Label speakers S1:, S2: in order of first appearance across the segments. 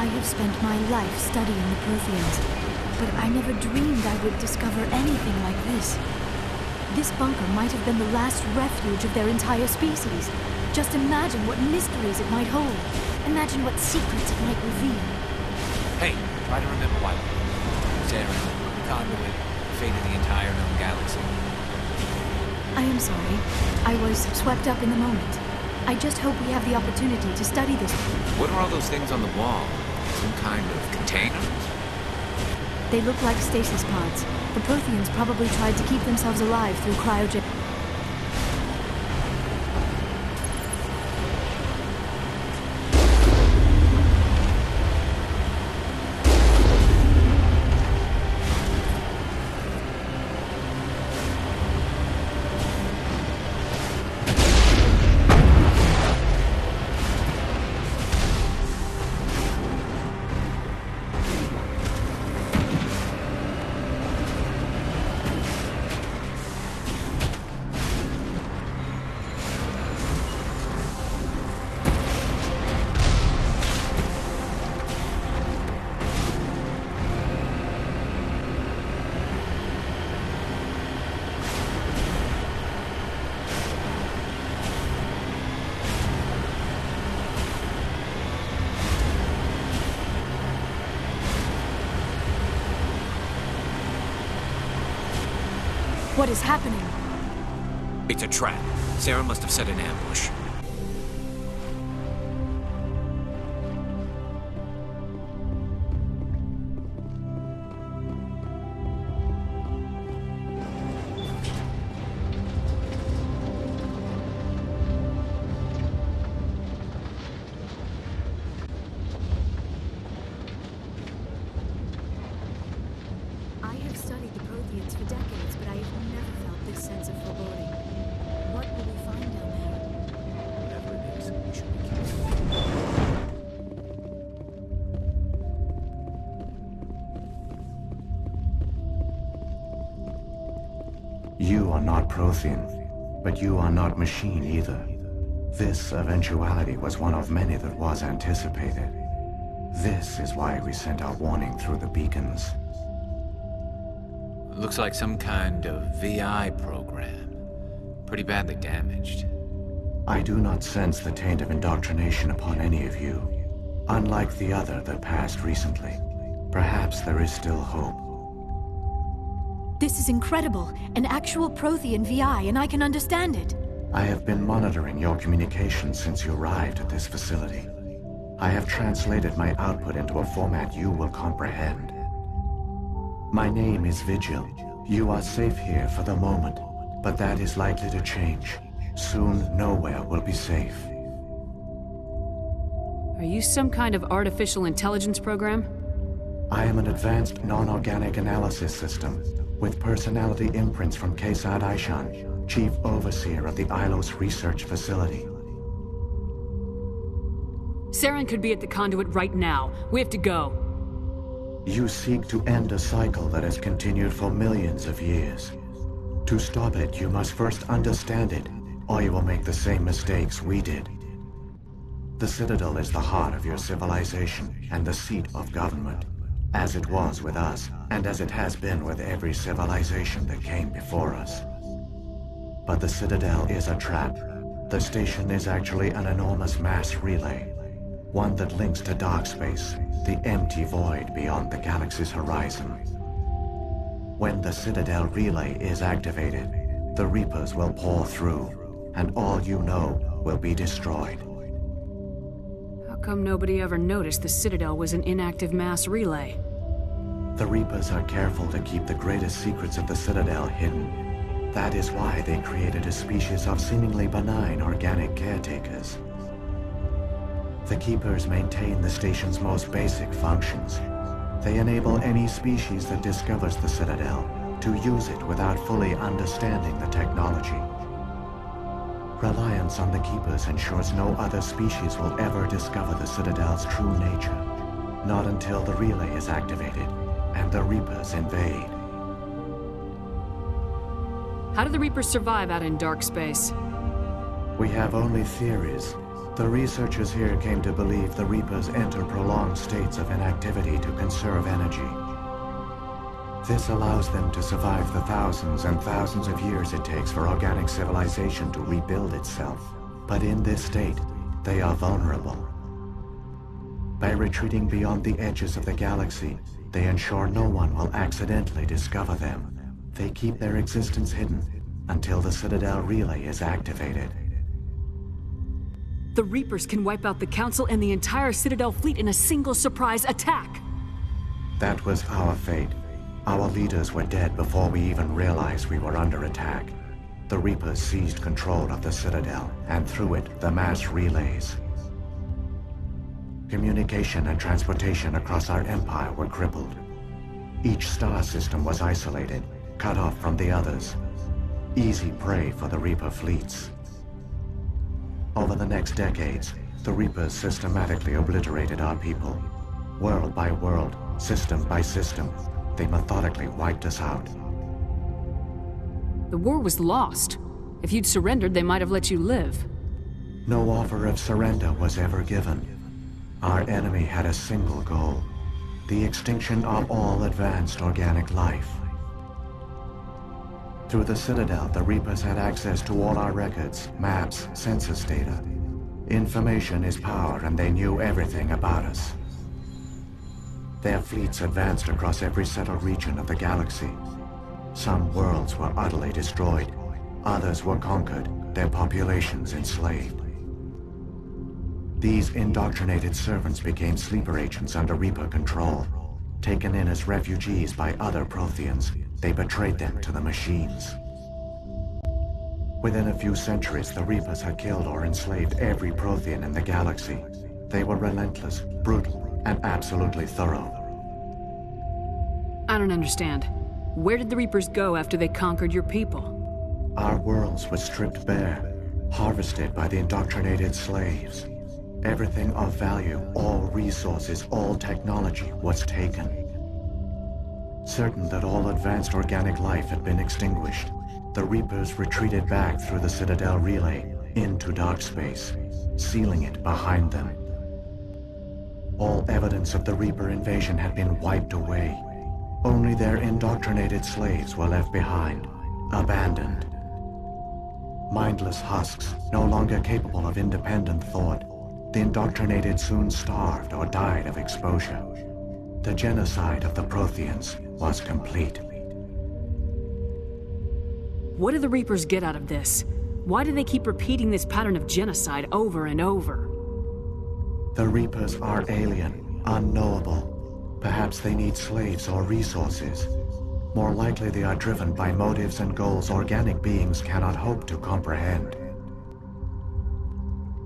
S1: have spent my life studying the Protheans, but I never dreamed I would discover anything like this. This bunker might have been the last refuge of their entire species. Just imagine what mysteries it might hold. Imagine what secrets it might reveal.
S2: Hey, try to remember why we Saren, conduit, fate of the entire known galaxy.
S1: I am sorry. I was swept up in the moment. I just hope we have the opportunity to study this.
S2: What are all those things on the wall? Some kind of containers?
S1: They look like stasis pods. The Protheans probably tried to keep themselves alive through cryogen. What is happening?
S2: It's a trap. Sarah must have set an ambush.
S1: I have studied the Protheans for decades, but I have never felt this sense of foreboding. What will we find down there?
S2: Whatever it is, we should be careful.
S3: You are not Prothean, but you are not machine either. This eventuality was one of many that was anticipated. This is why we sent our warning through the beacons.
S2: Looks like some kind of VI program. Pretty badly damaged.
S3: I do not sense the taint of indoctrination upon any of you. Unlike the other that passed recently, perhaps there is still hope.
S1: This is incredible. An actual Prothean VI, and I can understand it.
S3: I have been monitoring your communications since you arrived at this facility. I have translated my output into a format you will comprehend. My name is Vigil. You are safe here for the moment, but that is likely to change. Soon, nowhere will be safe.
S4: Are you some kind of artificial intelligence program?
S3: I am an advanced non-organic analysis system with personality imprints from Kesad Aishan, Chief Overseer of the Ilos Research Facility.
S4: Saren could be at the conduit right now. We have to go.
S3: You seek to end a cycle that has continued for millions of years. To stop it, you must first understand it, or you will make the same mistakes we did. The Citadel is the heart of your civilization and the seat of government, as it was with us, and as it has been with every civilization that came before us. But the Citadel is a trap. The station is actually an enormous mass relay, one that links to dark space, the empty void beyond the galaxy's horizon. When the Citadel relay is activated, the Reapers will pour through, and all you know will be destroyed.
S4: How come nobody ever noticed the Citadel was an inactive mass relay?
S3: The Reapers are careful to keep the greatest secrets of the Citadel hidden. That is why they created a species of seemingly benign organic caretakers. The Keepers maintain the station's most basic functions. They enable any species that discovers the Citadel to use it without fully understanding the technology. Reliance on the Keepers ensures no other species will ever discover the Citadel's true nature, not until the relay is activated and the Reapers invade.
S4: How do the Reapers survive out in dark space?
S3: We have only theories. The researchers here came to believe the Reapers enter prolonged states of inactivity to conserve energy. This allows them to survive the thousands and thousands of years it takes for organic civilization to rebuild itself. But in this state, they are vulnerable. By retreating beyond the edges of the galaxy, they ensure no one will accidentally discover them. They keep their existence hidden until the Citadel relay is activated.
S4: The Reapers can wipe out the Council and the entire Citadel fleet in a single surprise attack!
S3: That was our fate. Our leaders were dead before we even realized we were under attack. The Reapers seized control of the Citadel, and through it, the mass relays. Communication and transportation across our empire were crippled. Each star system was isolated, cut off from the others. Easy prey for the Reaper fleets. Over the next decades, the Reapers systematically obliterated our people. World by world, system by system, they methodically wiped us out.
S4: The war was lost. If you'd surrendered, they might have let you live.
S3: No offer of surrender was ever given. Our enemy had a single goal: the extinction of all advanced organic life. Through the Citadel, the Reapers had access to all our records, maps, census data. Information is power, and they knew everything about us. Their fleets advanced across every settled region of the galaxy. Some worlds were utterly destroyed. Others were conquered, their populations enslaved. These indoctrinated servants became sleeper agents under Reaper control. Taken in as refugees by other Protheans, they betrayed them to the machines. Within a few centuries, the Reapers had killed or enslaved every Prothean in the galaxy. They were relentless, brutal, and absolutely thorough.
S4: I don't understand. Where did the Reapers go after they conquered your people?
S3: Our worlds were stripped bare, harvested by the indoctrinated slaves. Everything of value, all resources, all technology was taken. Certain that all advanced organic life had been extinguished, the Reapers retreated back through the Citadel relay into dark space, sealing it behind them. All evidence of the Reaper invasion had been wiped away. Only their indoctrinated slaves were left behind, abandoned. Mindless husks, no longer capable of independent thought, the indoctrinated soon starved or died of exposure. The genocide of the Protheans was complete.
S4: What do the Reapers get out of this? Why do they keep repeating this pattern of genocide over and over?
S3: The Reapers are alien, unknowable. Perhaps they need slaves or resources. More likely they are driven by motives and goals organic beings cannot hope to comprehend.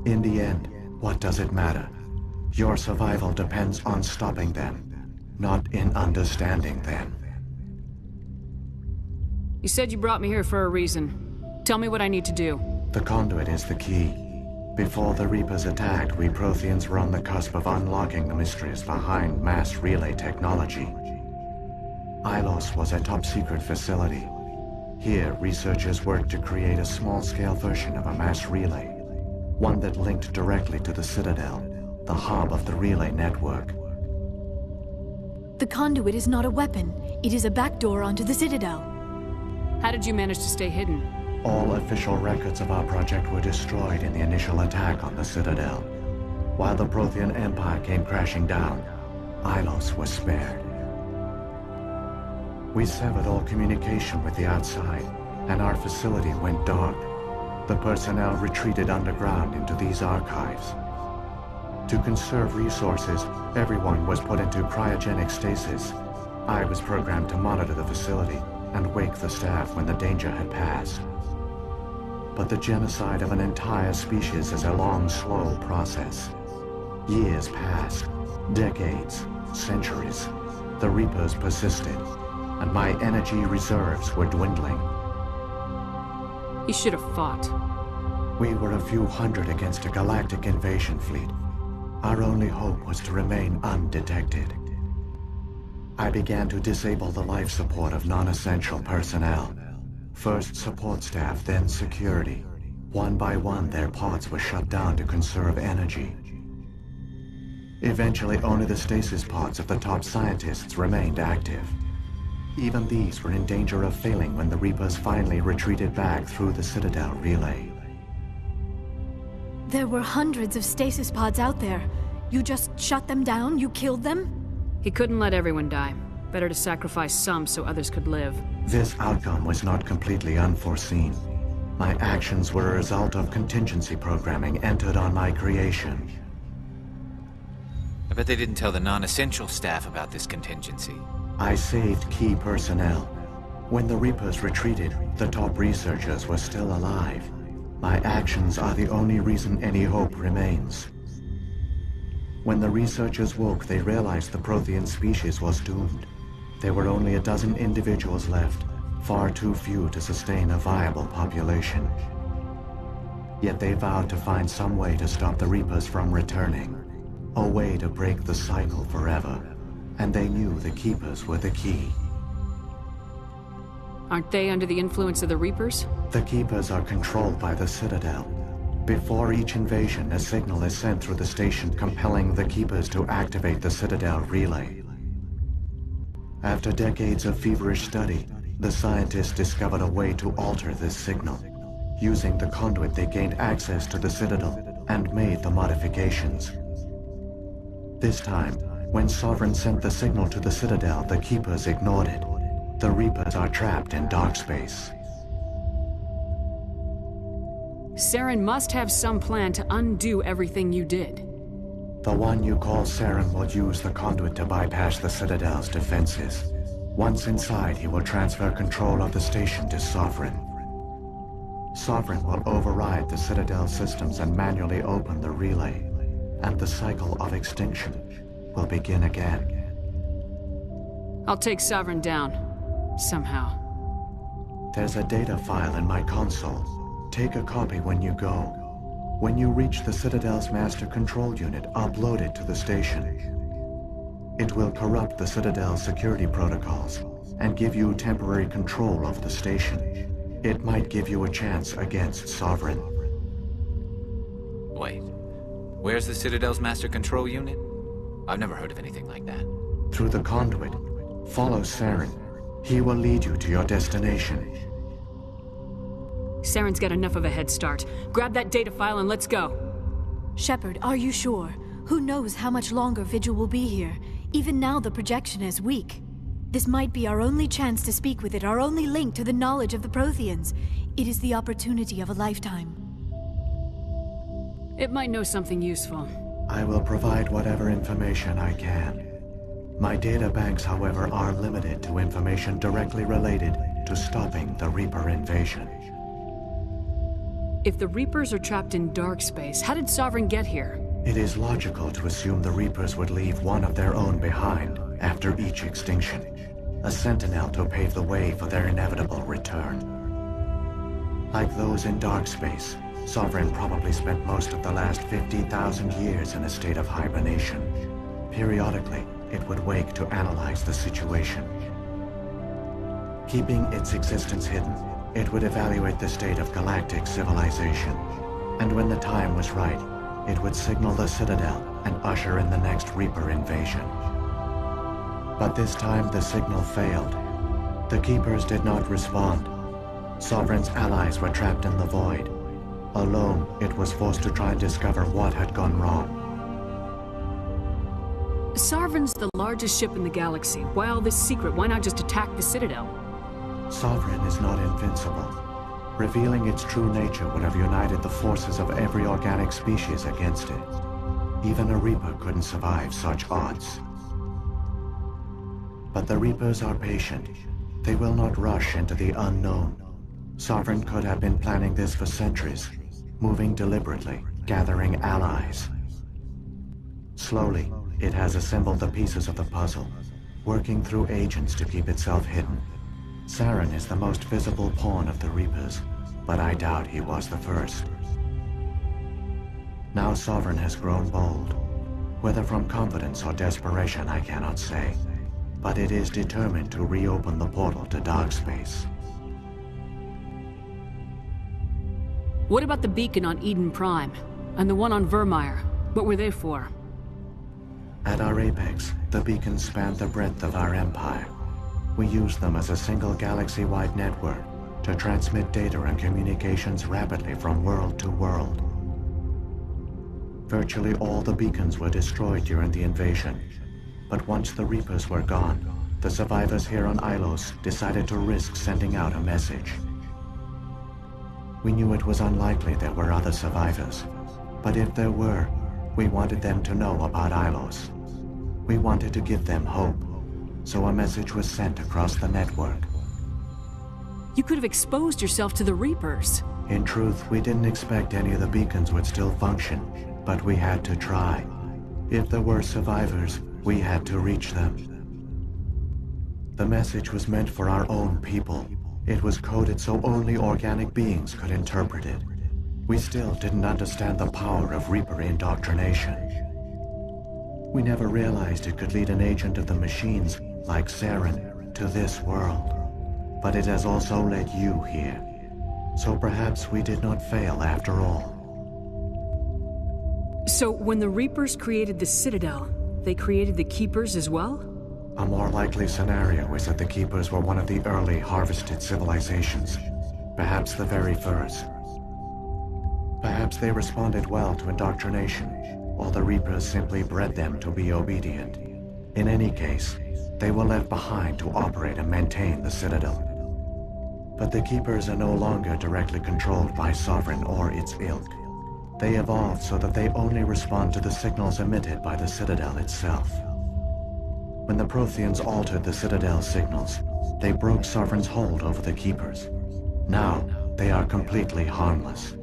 S3: In the end, what does it matter? Your survival depends on stopping them, not in understanding them.
S4: You said you brought me here for a reason. Tell me what I need to do.
S3: The conduit is the key. Before the Reapers attacked, we Protheans were on the cusp of unlocking the mysteries behind mass relay technology. Ilos was a top-secret facility. Here, researchers worked to create a small-scale version of a mass relay, one that linked directly to the Citadel, the hub of the relay network.
S1: The conduit is not a weapon. It is a backdoor onto the Citadel.
S4: How did you manage to stay hidden?
S3: All official records of our project were destroyed in the initial attack on the Citadel. While the Prothean Empire came crashing down, Ilos was spared. We severed all communication with the outside, and our facility went dark. The personnel retreated underground into these archives. To conserve resources, everyone was put into cryogenic stasis. I was programmed to monitor the facility and wake the staff when the danger had passed. But the genocide of an entire species is a long, slow process. Years passed, decades, centuries. The Reapers persisted, and my energy reserves were dwindling.
S4: You should have fought.
S3: We were a few hundred against a galactic invasion fleet. Our only hope was to remain undetected. I began to disable the life support of non-essential personnel. First support staff, then security. One by one, their pods were shut down to conserve energy. Eventually, only the stasis pods of the top scientists remained active. Even these were in danger of failing when the Reapers finally retreated back through the Citadel relay.
S1: There were hundreds of stasis pods out there. You just shut them down? You killed them?
S4: He couldn't let everyone die. Better to sacrifice some so others could live.
S3: This outcome was not completely unforeseen. My actions were a result of contingency programming entered on my creation.
S2: I bet they didn't tell the non-essential staff about this contingency.
S3: I saved key personnel. When the Reapers retreated, the top researchers were still alive. My actions are the only reason any hope remains. When the researchers woke, they realized the Prothean species was doomed. There were only a dozen individuals left, far too few to sustain a viable population. Yet they vowed to find some way to stop the Reapers from returning, a way to break the cycle forever. And they knew the Keepers were the key.
S4: Aren't they under the influence of the Reapers?
S3: The Keepers are controlled by the Citadel. Before each invasion, a signal is sent through the station compelling the Keepers to activate the Citadel relay. After decades of feverish study, the scientists discovered a way to alter this signal. Using the conduit, they gained access to the Citadel and made the modifications. This time, when Sovereign sent the signal to the Citadel, the Keepers ignored it. The Reapers are trapped in dark space.
S4: Saren must have some plan to undo everything you did.
S3: The one you call Saren will use the conduit to bypass the Citadel's defenses. Once inside, he will transfer control of the station to Sovereign. Sovereign will override the Citadel systems and manually open the relay, and the cycle of extinction will begin again.
S4: I'll take Sovereign down. Somehow.
S3: There's a data file in my console. Take a copy when you go. When you reach the Citadel's master control unit, upload it to the station. It will corrupt the Citadel's security protocols and give you temporary control of the station. It might give you a chance against Sovereign.
S2: Wait, where's the Citadel's master control unit? I've never heard of anything like that.
S3: Through the conduit, follow Saren. He will lead you to your destination.
S4: Saren's got enough of a head start. Grab that data file and let's go.
S1: Shepard, are you sure? Who knows how much longer Vigil will be here? Even now the projection is weak. This might be our only chance to speak with it, our only link to the knowledge of the Protheans. It is the opportunity of a lifetime.
S4: It might know something useful.
S3: I will provide whatever information I can. My data banks, however, are limited to information directly related to stopping the Reaper invasion.
S4: If the Reapers are trapped in dark space, how did Sovereign get here?
S3: It is logical to assume the Reapers would leave one of their own behind after each extinction. A sentinel to pave the way for their inevitable return. Like those in dark space, Sovereign probably spent most of the last 50,000 years in a state of hibernation. Periodically, it would wake to analyze the situation. Keeping its existence hidden, it would evaluate the state of galactic civilization. And when the time was right, it would signal the Citadel and usher in the next Reaper invasion. But this time the signal failed. The Keepers did not respond. Sovereign's allies were trapped in the void. Alone, it was forced to try and discover what had gone wrong.
S4: Sovereign's the largest ship in the galaxy. Why all this secret? Why not just attack the Citadel?
S3: Sovereign is not invincible. Revealing its true nature would have united the forces of every organic species against it. Even a Reaper couldn't survive such odds. But the Reapers are patient. They will not rush into the unknown. Sovereign could have been planning this for centuries, moving deliberately, gathering allies. Slowly, it has assembled the pieces of the puzzle, working through agents to keep itself hidden. Saren is the most visible pawn of the Reapers, but I doubt he was the first. Now Sovereign has grown bold. Whether from confidence or desperation, I cannot say. But it is determined to reopen the portal to dark space.
S4: What about the beacon on Eden Prime? And the one on Vermeer? What were they for?
S3: At our apex, the beacons spanned the breadth of our empire. We used them as a single galaxy-wide network to transmit data and communications rapidly from world to world. Virtually all the beacons were destroyed during the invasion, but once the Reapers were gone, the survivors here on Ilos decided to risk sending out a message. We knew it was unlikely there were other survivors, but if there were, we wanted them to know about Ilos. We wanted to give them hope, so a message was sent across the network.
S4: You could have exposed yourself to the Reapers.
S3: In truth, we didn't expect any of the beacons would still function, but we had to try. If there were survivors, we had to reach them. The message was meant for our own people. It was coded so only organic beings could interpret it. We still didn't understand the power of Reaper indoctrination. We never realized it could lead an agent of the machines, like Saren, to this world. But it has also led you here. So perhaps we did not fail after all.
S4: So when the Reapers created the Citadel, they created the Keepers as well?
S3: A more likely scenario is that the Keepers were one of the early harvested civilizations. Perhaps the very first. Perhaps they responded well to indoctrination, while the Reapers simply bred them to be obedient. In any case, they were left behind to operate and maintain the Citadel. But the Keepers are no longer directly controlled by Sovereign or its ilk. They evolved so that they only respond to the signals emitted by the Citadel itself. When the Protheans altered the Citadel's signals, they broke Sovereign's hold over the Keepers. Now, they are completely harmless.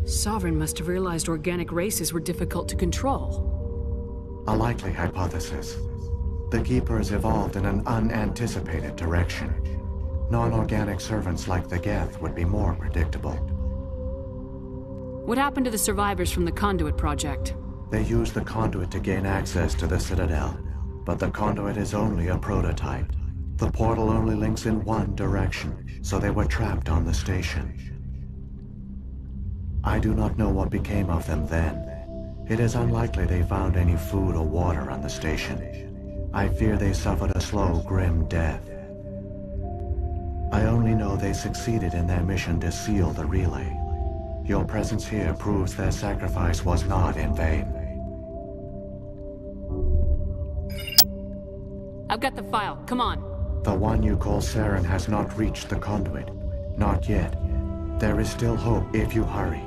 S4: Sovereign must have realized organic races were difficult to control.
S3: A likely hypothesis. The Keepers evolved in an unanticipated direction. Non-organic servants like the Geth would be more predictable.
S4: What happened to the survivors from the Conduit project?
S3: They used the Conduit to gain access to the Citadel, but the Conduit is only a prototype. The portal only links in one direction, so they were trapped on the station. I do not know what became of them then. It is unlikely they found any food or water on the station. I fear they suffered a slow, grim death. I only know they succeeded in their mission to seal the relay. Your presence here proves their sacrifice was not in vain.
S4: I've got the file. Come on.
S3: The one you call Saren has not reached the conduit. Not yet. There is still hope if you hurry.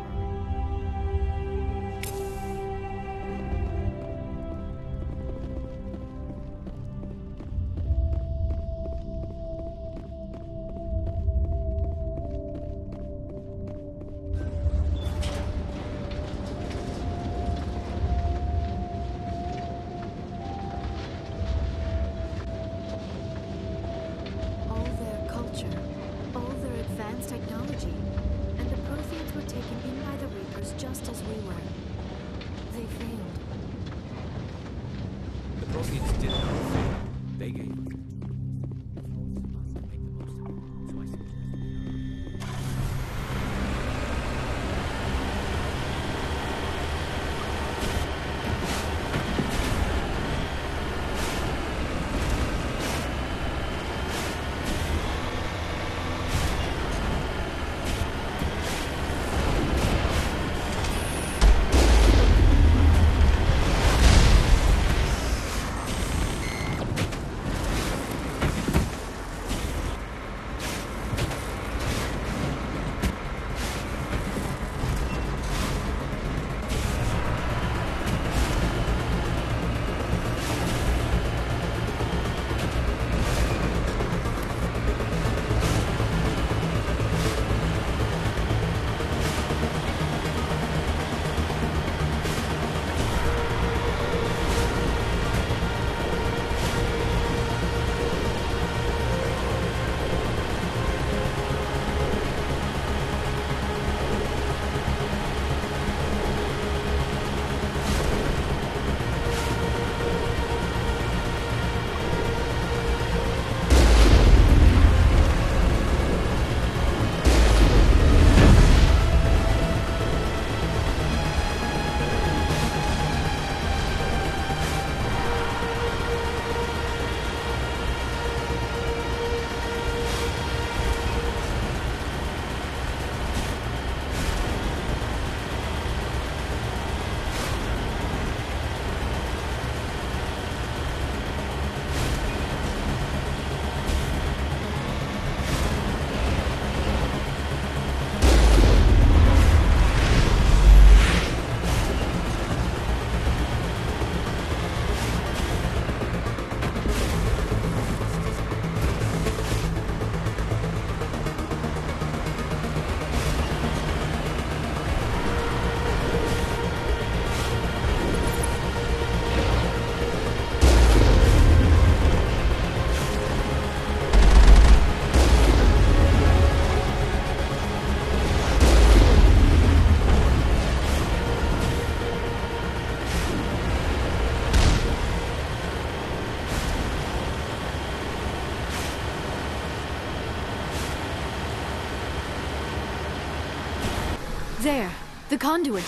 S1: There, the conduit.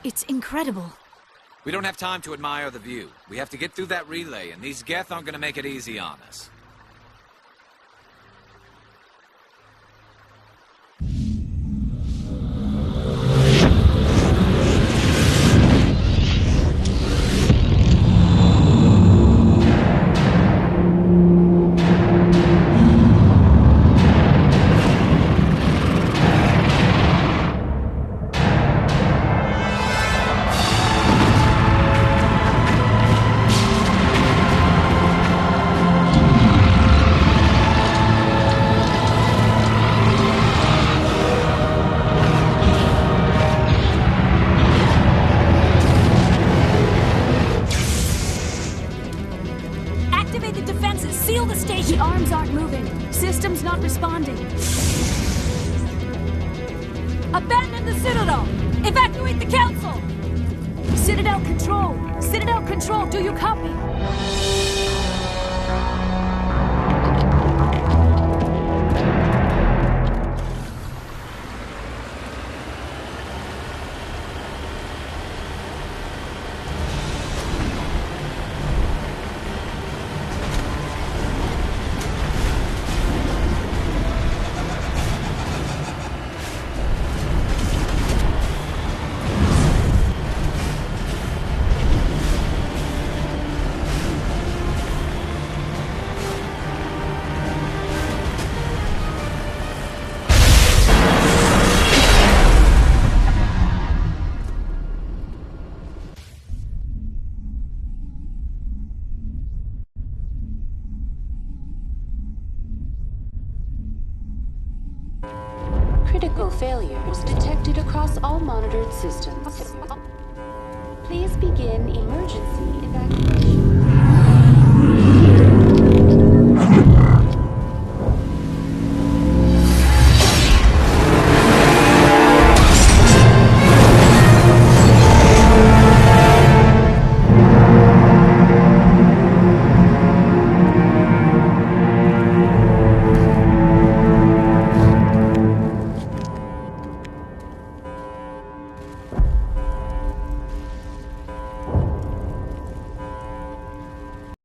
S1: It's incredible.
S2: We don't have time to admire the view. We have to get through that relay, and these geth aren't gonna make it easy on us.
S1: Activate the defenses! Seal the station! The arms aren't moving. Systems not responding. Abandon the Citadel! Evacuate the Council! Citadel Control! Citadel Control, do you copy?
S5: Critical failures detected across all monitored systems. Please begin emergency evacuation.